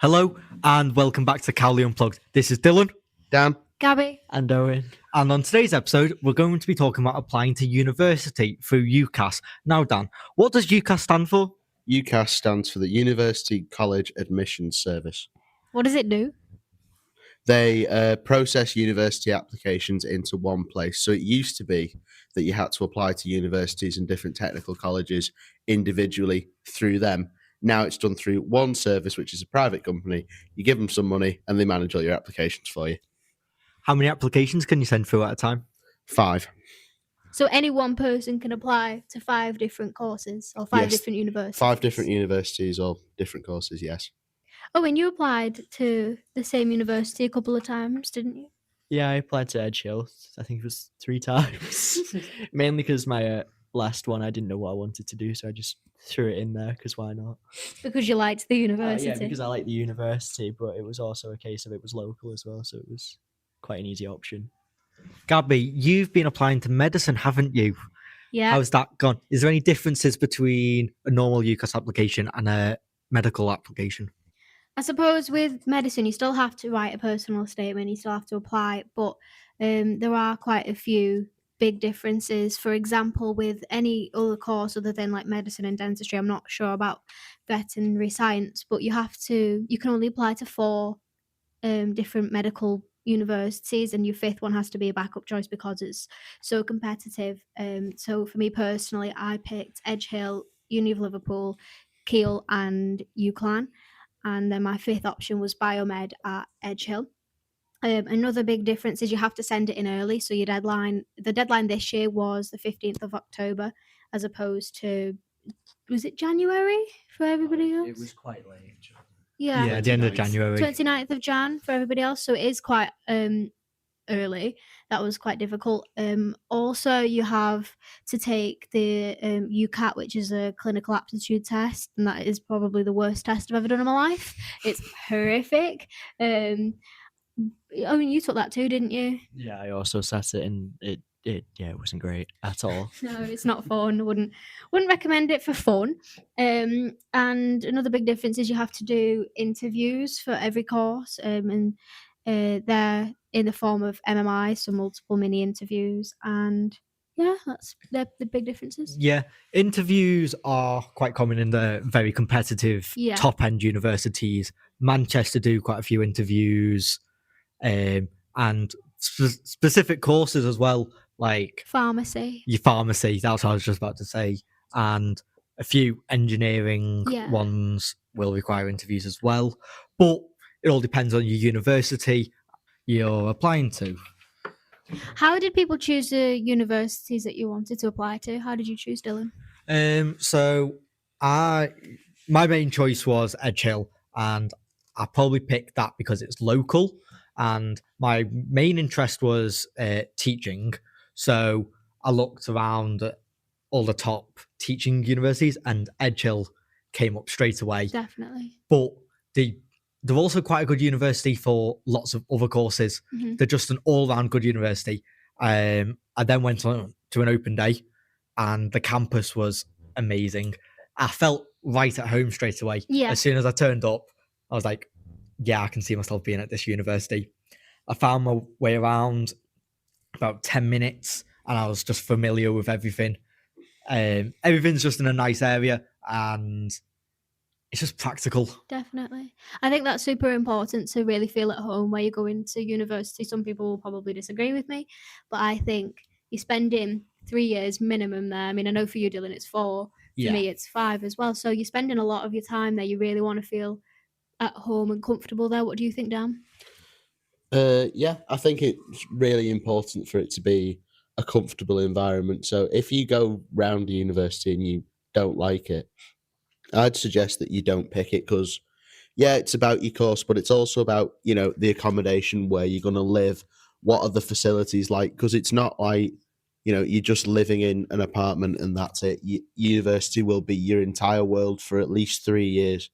Hello and welcome back to Cowley Unplugged. This is Dylan. Dan. Gabby. And Owen. And on today's episode, we're going to be talking about applying to university through UCAS. Now, Dan, what does UCAS stand for? UCAS stands for the University College Admissions Service. What does it do? They process university applications into one place. So it used to be that you had to apply to universities and different technical colleges individually through them. Now it's done through one service, which is a private company. You give them some money and they manage all your applications for you. How many applications can you send through at a time? 5. So any one person can apply to 5 different courses or 5 Yes, different universities? 5 different universities or different courses, yes. Oh, and you applied to the same university a couple of times, didn't you? Yeah, I applied to Edge Hill. I think it was 3 times. Mainly because my last one, I didn't know what I wanted to do, so I just threw it in there because why not? Because you liked the university. Yeah, because I like the university, but it was also a case of it was local as well, so it was quite an easy option. Gabby, you've been applying to medicine, haven't you? Yeah. How's that gone? Is there any differences between a normal UCAS application and a medical application? I suppose with medicine, you still have to write a personal statement, you still have to apply, but there are quite a few big differences. For example, with any other course other than like medicine and dentistry, I'm not sure about veterinary science, but you can only apply to 4 different medical universities, and your 5th one has to be a backup choice because it's so competitive. So for me personally, I picked Edge Hill, Uni of Liverpool, Keele and UCLan. And then my 5th option was Biomed at Edge Hill. Another big difference is you have to send it in early. So the deadline this year was the 15th of October, as opposed to, was it January for everybody else? It was quite late. Yeah, at the end of January. 29th of Jan for everybody else. So it is quite early. That was quite difficult. Also, you have to take the UCAT, which is a clinical aptitude test, and that is probably the worst test I've ever done in my life. It's horrific. I mean, you took that too, didn't you? Yeah, I also sat it, and it wasn't great at all. No, it's not fun. Wouldn't recommend it for fun. And another big difference is you have to do interviews for every course, and they're in the form of MMI, so multiple mini interviews, and yeah, they're the big differences. Yeah, interviews are quite common in the very competitive top-end universities. Manchester do quite a few interviews, and specific courses as well, like pharmacy. Your pharmacy, that's what I was just about to say. And a few engineering ones will require interviews as well. But it all depends on your university you're applying to. How did people choose the universities that you wanted to apply to? How did you choose, Dylan? So my main choice was Edge Hill, and I probably picked that because it's local, and my main interest was teaching. So I looked around at all the top teaching universities, and Edge Hill came up straight away. Definitely. But they're also quite a good university for lots of other courses. Mm-hmm. They're just an all-round good university. I then went on to an open day, and the campus was amazing. I felt right at home straight away. Yeah. As soon as I turned up, I was like, yeah, I can see myself being at this university. I found my way around about 10 minutes, and I was just familiar with everything. Everything's just in a nice area, and it's just practical. Definitely. I think that's super important to really feel at home where you're going to university. Some people will probably disagree with me, but I think you're spending 3 years minimum there. I mean, I know for you, Dylan, it's 4. For me, it's 5 as well. So you're spending a lot of your time there. You really want to feel at home and comfortable there. What do you think, Dan? Yeah, I think it's really important for it to be a comfortable environment. So if you go round the university and you don't like it, I'd suggest that you don't pick it because, yeah, it's about your course, but it's also about, the accommodation, where you're going to live, what are the facilities like, because it's not like, you're just living in an apartment and that's it. University will be your entire world for at least 3 years.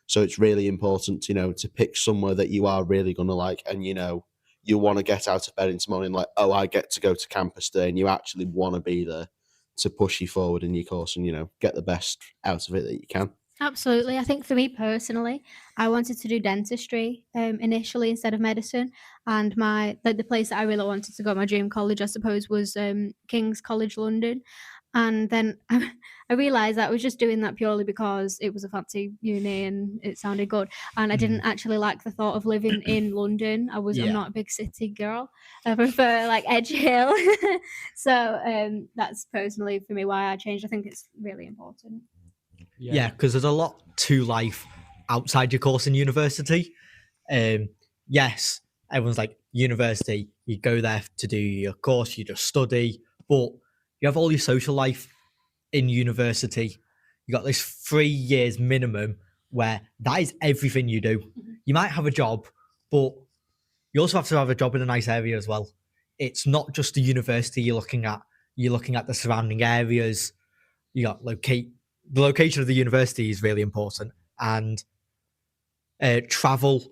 So it's really important, to pick somewhere that you are really going to like, and, you want to get out of bed in the morning like, oh, I get to go to campus today, and you actually want to be there to push you forward in your course and, get the best out of it that you can. Absolutely. I think for me personally, I wanted to do dentistry initially instead of medicine, and the place that I really wanted to go, my dream college, I suppose, was King's College London. And then I realised that I was just doing that purely because it was a fancy uni and it sounded good, and I didn't actually like the thought of living in London. I'm Yeah. not a big city girl. I prefer like Edge Hill. So that's personally for me why I changed. I think it's really important. Yeah, because there's a lot to life outside your course in university. Yes, everyone's like, university, you go there to do your course, you just study, but you have all your social life in university. You got this 3 years minimum where that is everything you do. You might have a job, but you also have to have a job in a nice area as well. It's not just the university you're looking at the surrounding areas. You got the location of the university is really important, and travel,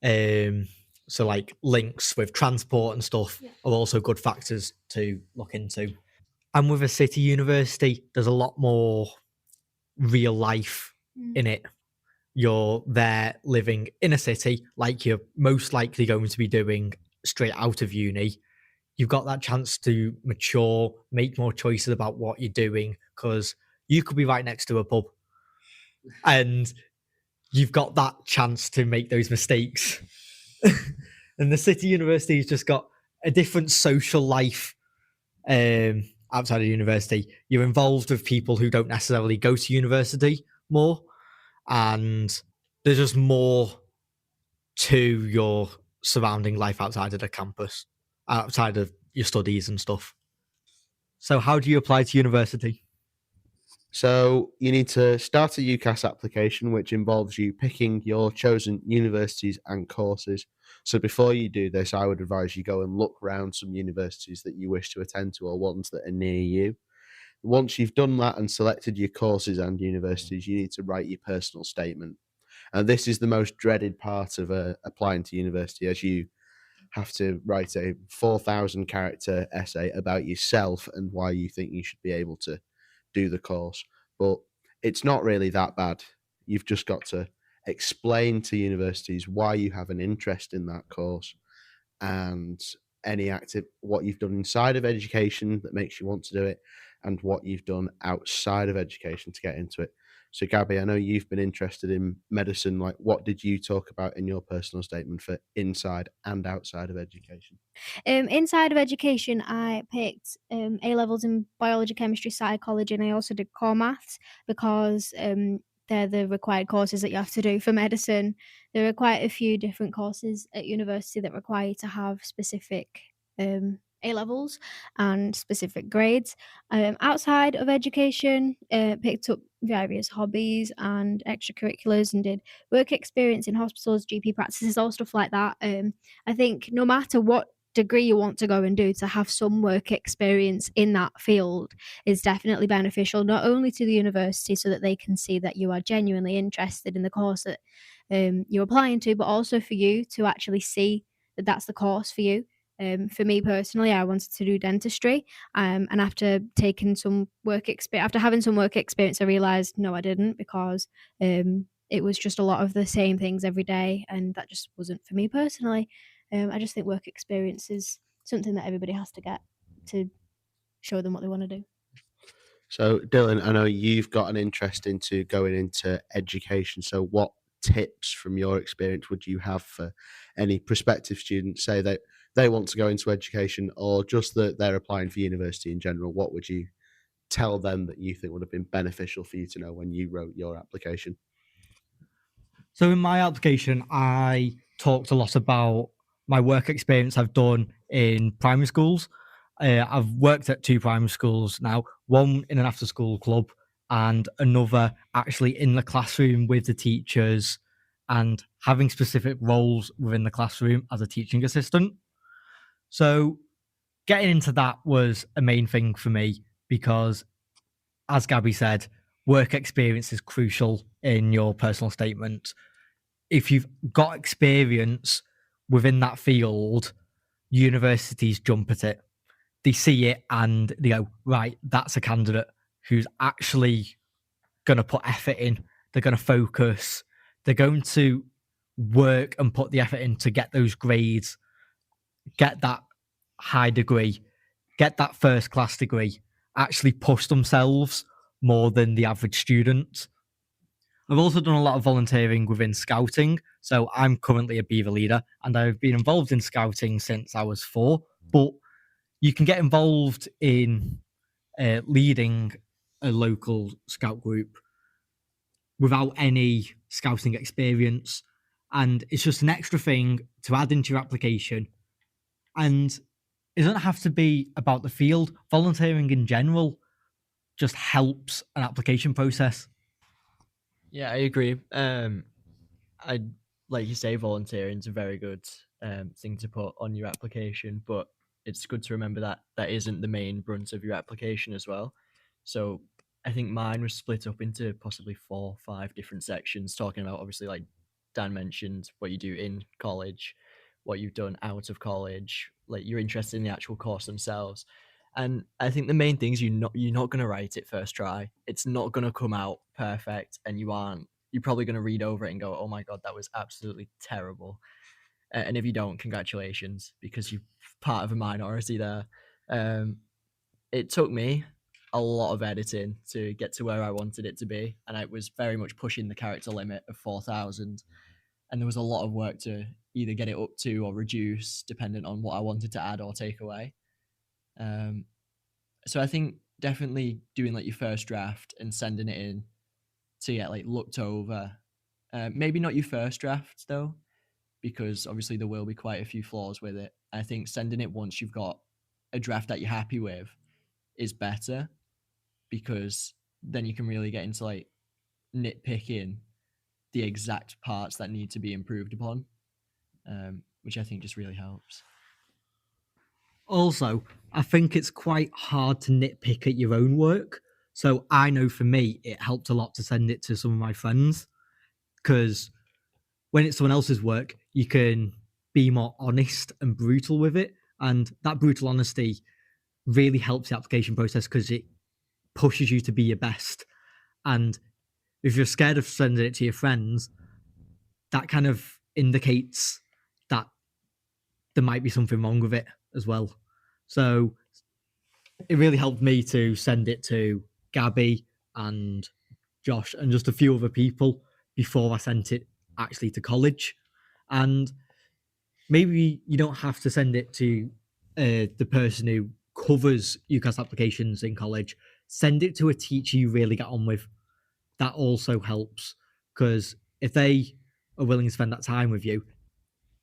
so like links with transport and stuff are also good factors to look into. And with a city university, there's a lot more real life in it. You're there living in a city like you're most likely going to be doing straight out of uni. You've got that chance to mature, make more choices about what you're doing, because you could be right next to a pub and you've got that chance to make those mistakes. And the city university has just got a different social life outside of university. You're involved with people who don't necessarily go to university more, and there's just more to your surrounding life outside of the campus, outside of your studies and stuff. So how do you apply to university? So you need to start a UCAS application, which involves you picking your chosen universities and courses. So before you do this, I would advise you go and look around some universities that you wish to attend to or ones that are near you. Once you've done that and selected your courses and universities, you need to write your personal statement. And this is the most dreaded part of applying to university, as you have to write a 4,000 character essay about yourself and why you think you should be able to do the course. But it's not really that bad. You've just got to explain to universities why you have an interest in that course and what you've done inside of education that makes you want to do it, and what you've done outside of education to get into it. So Gabby, I know you've been interested in medicine. Like, what did you talk about in your personal statement for inside and outside of education? Inside of education, I picked A levels in biology, chemistry, psychology, and I also did core maths because they're the required courses that you have to do for medicine. There are quite a few different courses at university that require you to have specific A levels and specific grades. Outside of education, picked up various hobbies and extracurriculars and did work experience in hospitals, GP practices, all stuff like that. I think no matter what degree you want to go and do, to have some work experience in that field is definitely beneficial, not only to the university so that they can see that you are genuinely interested in the course that you're applying to, but also for you to actually see that that's the course for you. For me personally, I wanted to do dentistry, and after having some work experience, I realised no, I didn't, because it was just a lot of the same things every day, and that just wasn't for me personally. I just think work experience is something that everybody has to get to show them what they want to do. So Dylan, I know you've got an interest into going into education. So what tips from your experience would you have for any prospective students, say that they want to go into education or just that they're applying for university in general? What would you tell them that you think would have been beneficial for you to know when you wrote your application? So in my application, I talked a lot about my work experience I've done in primary schools. I've worked at 2 primary schools now, one in an after school club and another actually in the classroom with the teachers and having specific roles within the classroom as a teaching assistant. So getting into that was a main thing for me because, as Gabby said, work experience is crucial in your personal statement. If you've got experience within that field, universities jump at it. They see it and they go, right, that's a candidate who's actually going to put effort in they're going to focus, they're going to work and put the effort in to get those grades, get that high degree, get that first class degree, actually push themselves more than the average student. I've also done a lot of volunteering within scouting. So I'm currently a beaver leader and I've been involved in scouting since I was 4. But you can get involved in leading a local scout group without any scouting experience. And it's just an extra thing to add into your application. And it doesn't have to be about the field. Volunteering in general just helps an application process. Yeah, I agree. I like you say, volunteering is a very good thing to put on your application, but it's good to remember that that isn't the main brunt of your application as well. So I think mine was split up into possibly 4 or 5 different sections, talking about obviously like Dan mentioned what you do in college, what you've done out of college, like you're interested in the actual course themselves. And I think the main thing is you're not going to write it first try. It's not going to come out perfect, and you're probably going to read over it and go, oh my god, that was absolutely terrible. And if you don't, congratulations, because you're part of a minority there. It took me a lot of editing to get to where I wanted it to be, and I was very much pushing the character limit of 4,000. And there was a lot of work to either get it up to or reduce, depending on what I wanted to add or take away. So I think definitely doing like your first draft and sending it in to get like looked over. Maybe not your first draft though, because obviously there will be quite a few flaws with it. I think sending it once you've got a draft that you're happy with is better, because then you can really get into like nitpicking the exact parts that need to be improved upon, which I think just really helps. Also, I think it's quite hard to nitpick at your own work. So I know for me, it helped a lot to send it to some of my friends, because when it's someone else's work, you can be more honest and brutal with it. And that brutal honesty really helps the application process because it pushes you to be your best. And if you're scared of sending it to your friends, that kind of indicates that there might be something wrong with it as well. So it really helped me to send it to Gabby and Josh and just a few other people before I sent it actually to college. And maybe you don't have to send it to the person who covers UCAS applications in college. Send it to a teacher you really get on with. That also helps, because if they are willing to spend that time with you,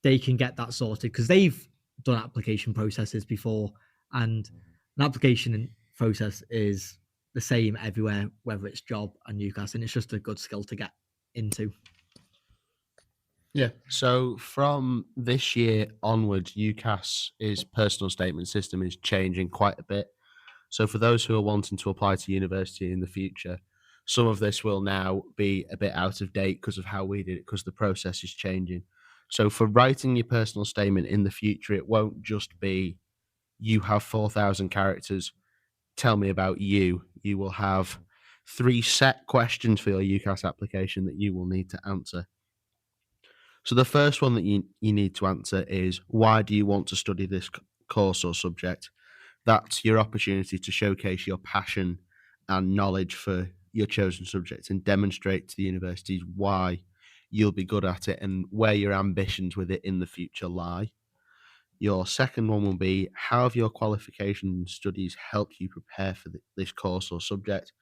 they can get that sorted because they've done application processes before, and an application process is the same everywhere, whether it's job and UCAS, and it's just a good skill to get into. Yeah. So from this year onwards, UCAS's personal statement system is changing quite a bit. So for those who are wanting to apply to university in the future, some of this will now be a bit out of date because of how we did it, because the process is changing. So for writing your personal statement in the future, it won't just be you have 4,000 characters, tell me about you. You will have 3 set questions for your UCAS application that you will need to answer. So the first one that you need to answer is, why do you want to study this course or subject? That's your opportunity to showcase your passion and knowledge for your chosen subject and demonstrate to the universities why you'll be good at it and where your ambitions with it in the future lie. Your second one will be, how have your qualification and studies helped you prepare for this course or subject?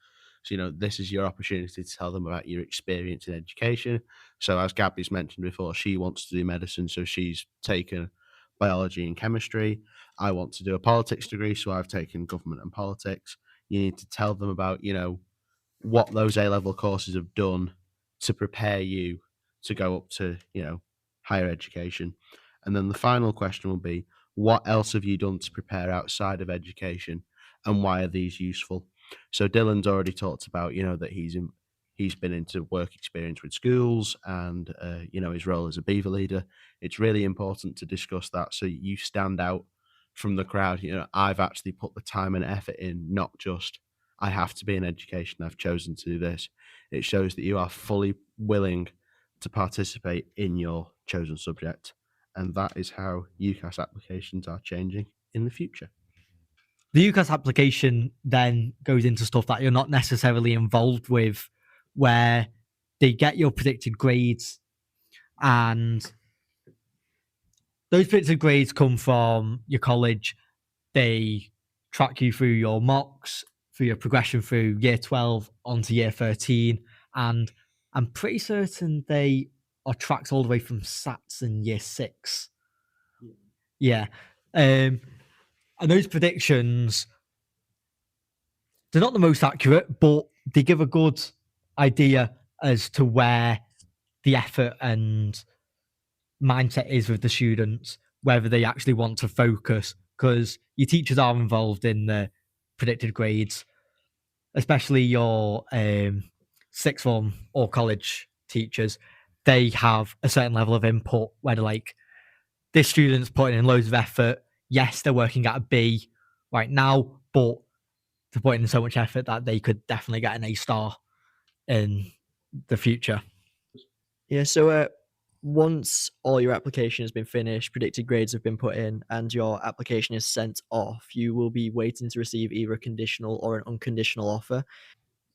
So, this is your opportunity to tell them about your experience in education. So as Gabby's mentioned before, she wants to do medicine, so she's taken biology and chemistry. I want to do a politics degree, so I've taken government and politics. You need to tell them about, what those A-level courses have done to prepare you to go up to, higher education. And then the final question will be, what else have you done to prepare outside of education, and why are these useful? So Dylan's already talked about, that he's been into work experience with schools and, his role as a beaver leader. It's really important to discuss that so you stand out from the crowd. I've actually put the time and effort in, not just I have to be in education, I've chosen to do this. It shows that you are fully willing to participate in your chosen subject. And that is how UCAS applications are changing in the future. The UCAS application then goes into stuff that you're not necessarily involved with, where they get your predicted grades, and those predicted grades come from your college. They track you through your mocks, through your progression through year 12 onto year 13, and I'm pretty certain they are tracked all the way from SATs in year 6. Yeah. And those predictions, they're not the most accurate, but they give a good idea as to where the effort and mindset is with the students, whether they actually want to focus, because your teachers are involved in the predicted grades, especially your sixth form or college teachers. They have a certain level of input where they're like, this student's putting in loads of effort. Yes, they're working at a B right now, but they're putting in so much effort that they could definitely get an A star in the future. Yeah, so once all your application has been finished, predicted grades have been put in, and your application is sent off, you will be waiting to receive either a conditional or an unconditional offer.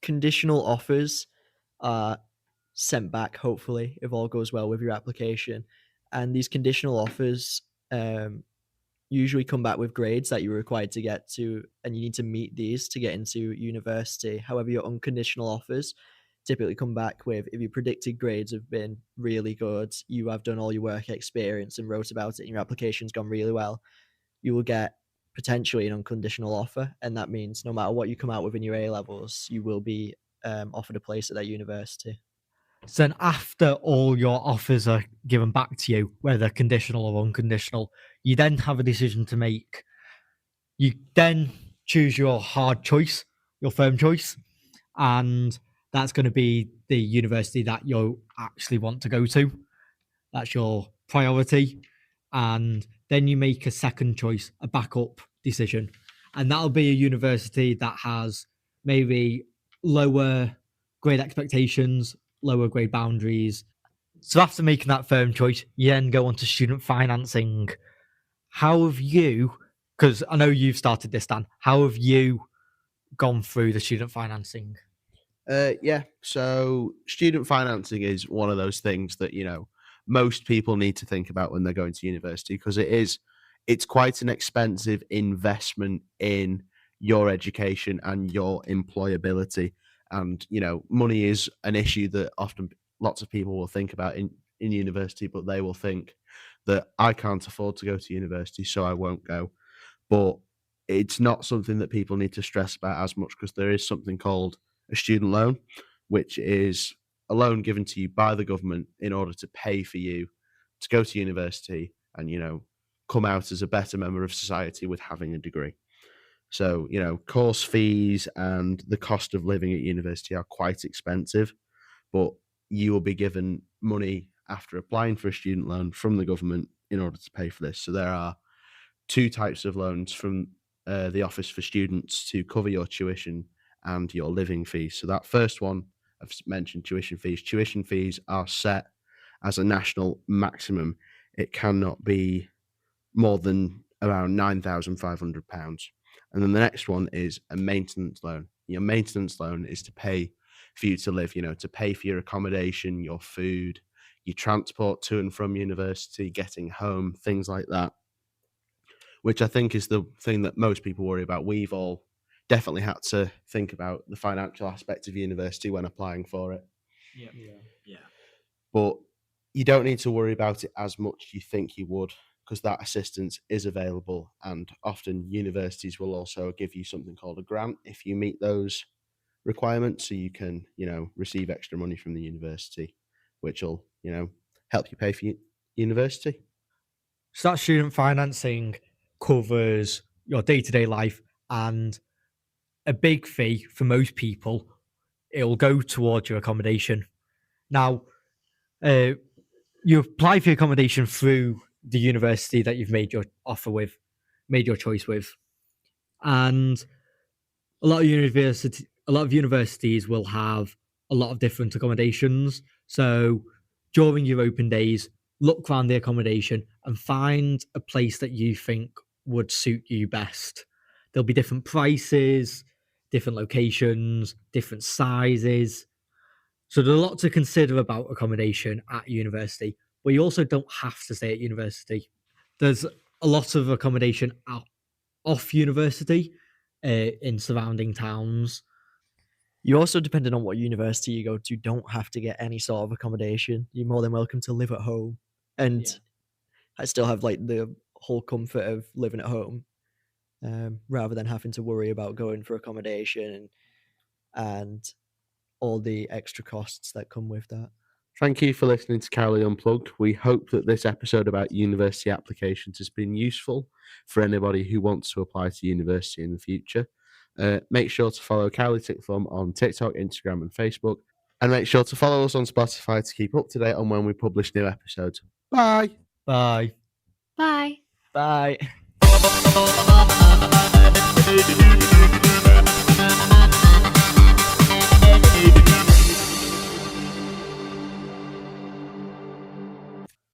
Conditional offers are sent back, hopefully, if all goes well with your application. And these conditional offers usually come back with grades that you're required to get to, and you need to meet these to get into university. However, your unconditional offers typically come back with, if your predicted grades have been really good, you have done all your work experience and wrote about it, and your application's gone really well, you will get potentially an unconditional offer. And that means no matter what you come out with in your A levels, you will be offered a place at that university. So then after all your offers are given back to you, whether conditional or unconditional, you then have a decision to make. You then choose your hard choice, your firm choice, and that's going to be the university that you actually want to go to. That's your priority. And then you make a second choice, a backup decision. And that'll be a university that has maybe lower grade expectations, lower grade boundaries. So after making that firm choice, you then go on to student financing. How have you, because I know you've started this, Dan, how have you gone through the student financing? Yeah, so student financing is one of those things that, most people need to think about when they're going to university, because it's quite an expensive investment in your education and your employability. And, money is an issue that often lots of people will think about in university, but they will think that I can't afford to go to university, so I won't go. But it's not something that people need to stress about as much, because there is something called a student loan, which is a loan given to you by the government in order to pay for you to go to university and, come out as a better member of society with having a degree. So, course fees and the cost of living at university are quite expensive, but you will be given money after applying for a student loan from the government in order to pay for this. So there are 2 types of loans from the Office for Students to cover your tuition and your living fees. So that first one, I've mentioned tuition fees. Tuition fees are set as a national maximum. It cannot be more than around £9,500. And then the next one is a maintenance loan. Your maintenance loan is to pay for you to live, to pay for your accommodation, your food, your transport to and from university, getting home, things like that, which I think is the thing that most people worry about. We've all definitely had to think about the financial aspect of university when applying for it. Yeah. But you don't need to worry about it as much as you think you would, because that assistance is available. And often universities will also give you something called a grant if you meet those requirements. So you can, receive extra money from the university, which will, help you pay for university. So that student financing covers your day-to-day life, and a big fee for most people, it'll go towards your accommodation. Now, you apply for your accommodation through the university that you've made your offer with, made your choice with. And a lot of universities will have a lot of different accommodations. So during your open days, look around the accommodation and find a place that you think would suit you best. There'll be different prices, different locations, different sizes. So there's a lot to consider about accommodation at university, but you also don't have to stay at university. There's a lot of accommodation off university in surrounding towns. You also, depending on what university you go to, don't have to get any sort of accommodation. You're more than welcome to live at home, and I still have like the whole comfort of living at home, rather than having to worry about going for accommodation and all the extra costs that come with that. Thank you for listening to Cowley Unplugged. We hope that this episode about university applications has been useful for anybody who wants to apply to university in the future. Make sure to follow Cowley Sixth Form on TikTok, Instagram, and Facebook. And make sure to follow us on Spotify to keep up to date on when we publish new episodes. Bye! Bye. Bye. Bye.